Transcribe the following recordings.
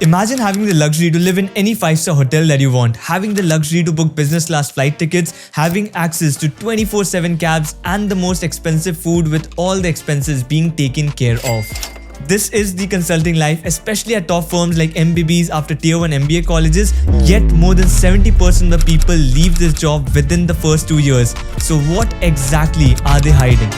Imagine having the luxury to live in any 5-star hotel that you want, having the luxury to book business class flight tickets, having access to 24/7 cabs and the most expensive food with all the expenses being taken care of. This is the consulting life, especially at top firms like MBBs after Tier 1 MBA colleges, yet more than 70% of the people leave this job within the first 2 years. So what exactly are they hiding?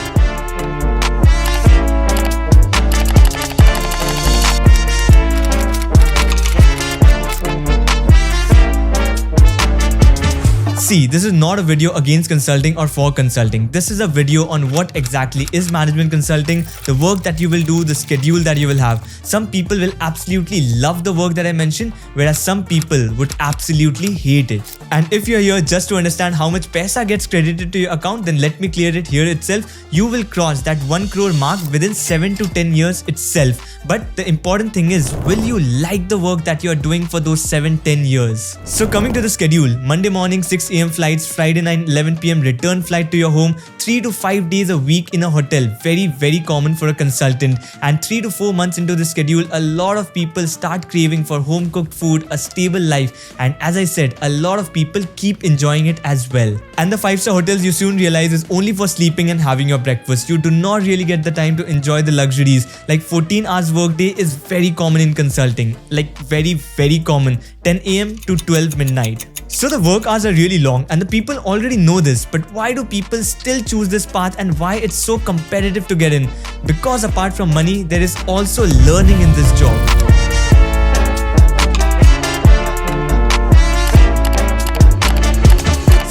See, this is not a video against consulting or for consulting. This is a video on what exactly is management consulting, the work that you will do, the schedule that you will have. Some people will absolutely love the work that I mentioned, whereas some people would absolutely hate it. And if you're here just to understand how much paisa gets credited to your account, then let me clear it here itself. You will cross that 1 crore mark within 7 to 10 years itself. But the important thing is, will you like the work that you're doing for those 7-10 years? So coming to the schedule, Monday morning 6 a.m. flights, Friday night 11 p.m. return flight to your home, 3 to 5 days a week in a hotel, very common for a consultant. And 3 to 4 months into the schedule, a lot of people start craving for home cooked food, a stable life, and as I said, a lot of people keep enjoying it as well. And the 5-star hotels, you soon realize, is only for sleeping and having your breakfast. You do not really get the time to enjoy the luxuries. Like 14 hours workday is very common in consulting, like very common, 10 a.m. to 12 midnight. So the work hours are really long and the people already know this, but why do people still choose this path and why it's so competitive to get in? Because apart from money, there is also learning in this job.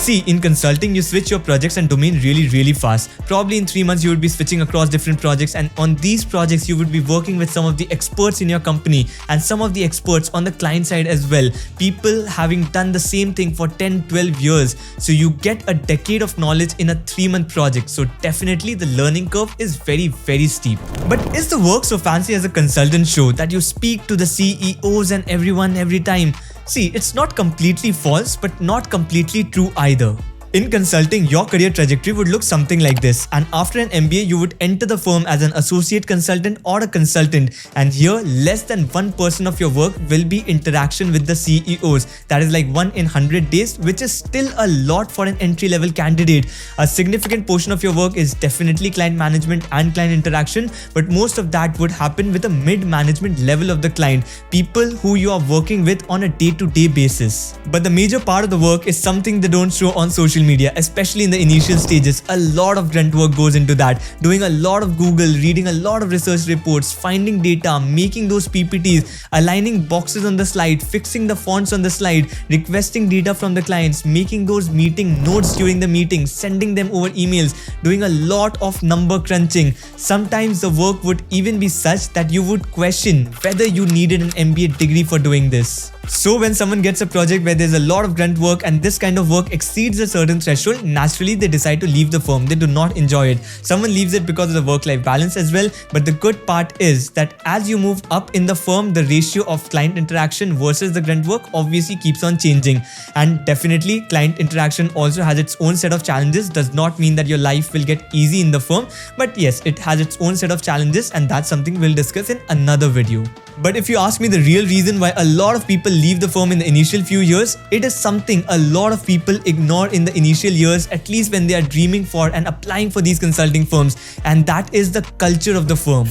See, in consulting, you switch your projects and domain really fast. Probably in 3 months, you would be switching across different projects, and on these projects, you would be working with some of the experts in your company and some of the experts on the client side as well. People having done the same thing for 10-12 years. So you get a decade of knowledge in a 3-month project. So definitely the learning curve is very steep. But is the work so fancy as a consultant show that you speak to the CEOs and everyone every time? See, it's not completely false, but not completely true either. In consulting, your career trajectory would look something like this, and after an MBA, you would enter the firm as an associate consultant or a consultant, and here less than 1% of your work will be interaction with the CEOs. That is like 1 in 100 days, which is still a lot for an entry-level candidate. A significant portion of your work is definitely client management and client interaction, but most of that would happen with a mid-management level of the client, people who you are working with on a day-to-day basis. But the major part of the work is something they don't show on social media, especially in the initial stages. A lot of grunt work goes into that, doing a lot of Google, reading a lot of research reports, finding data, making those PPTs, aligning boxes on the slide, fixing the fonts on the slide, requesting data from the clients, making those meeting notes during the meeting, sending them over emails, doing a lot of number crunching. Sometimes the work would even be such that you would question whether you needed an MBA degree for doing this. So when someone gets a project where there's a lot of grunt work and this kind of work exceeds a certain threshold, naturally they decide to leave the firm. They do not enjoy it. Someone leaves it because of the work-life balance as well. But the good part is that as you move up in the firm, the ratio of client interaction versus the grunt work obviously keeps on changing. And definitely client interaction also has its own set of challenges. Does not mean that your life will get easy in the firm. But yes, it has its own set of challenges, and that's something we'll discuss in another video. But if you ask me the real reason why a lot of people leave the firm in the initial few years, it is something a lot of people ignore in the initial years, at least when they are dreaming for and applying for these consulting firms, and that is the culture of the firm.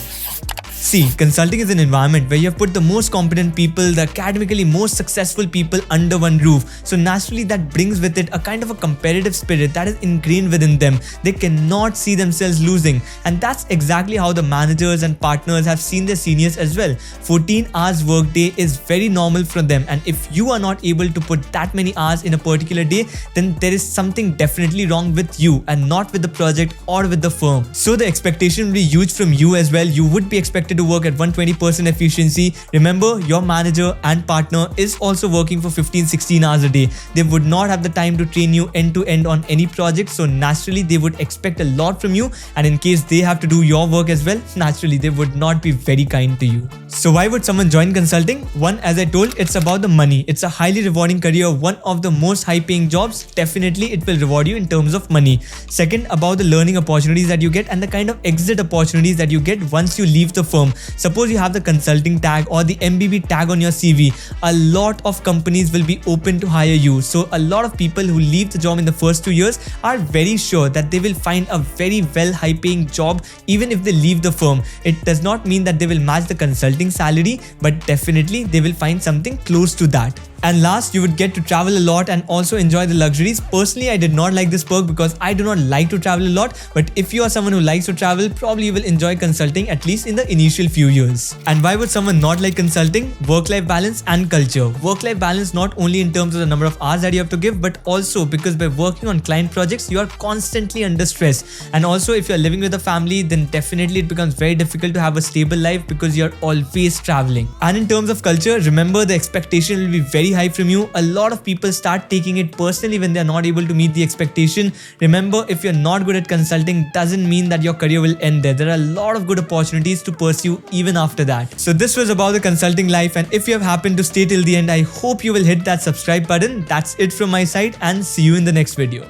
See, consulting is an environment where you have put the most competent people, the academically most successful people under one roof. So naturally that brings with it a kind of a competitive spirit that is ingrained within them. They cannot see themselves losing. And that's exactly how the managers and partners have seen their seniors as well. 14 hours workday is very normal for them. And if you are not able to put that many hours in a particular day, then there is something definitely wrong with you and not with the project or with the firm. So the expectation will be huge from you as well. You would be expected to work at 120% efficiency. Remember, your manager and partner is also working for 15-16 hours a day. They would not have the time to train you end to end on any project, so naturally they would expect a lot from you, and in case they have to do your work as well, naturally they would not be very kind to you. So why would someone join consulting? One, as I told, it's about the money. It's a highly rewarding career, one of the most high paying jobs. Definitely it will reward you in terms of money. Second, about the learning opportunities that you get and the kind of exit opportunities that you get once you leave the firm. firm. Suppose you have the consulting tag or the MBB tag on your CV, a lot of companies will be open to hire you. So a lot of people who leave the job in the first 2 years are very sure that they will find a very well high paying job even if they leave the firm. It does not mean that they will match the consulting salary, but definitely they will find something close to that. And last, you would get to travel a lot and also enjoy the luxuries. Personally, I did not like this perk because I do not like to travel a lot. But if you are someone who likes to travel, probably you will enjoy consulting at least in the initial few years. And why would someone not like consulting? Work-life balance and culture. Work-life balance not only in terms of the number of hours that you have to give, but also because by working on client projects, you are constantly under stress. And also if you're living with a family, then definitely it becomes very difficult to have a stable life because you're always traveling. And in terms of culture, remember the expectation will be very high from you. A lot of people start taking it personally when they're not able to meet the expectation. Remember, if you're not good at consulting, doesn't mean that your career will end there. There are a lot of good opportunities to pursue even after that. So this was about the consulting life, and if you have happened to stay till the end, I hope you will hit that subscribe button. That's it from my side, and see you in the next video.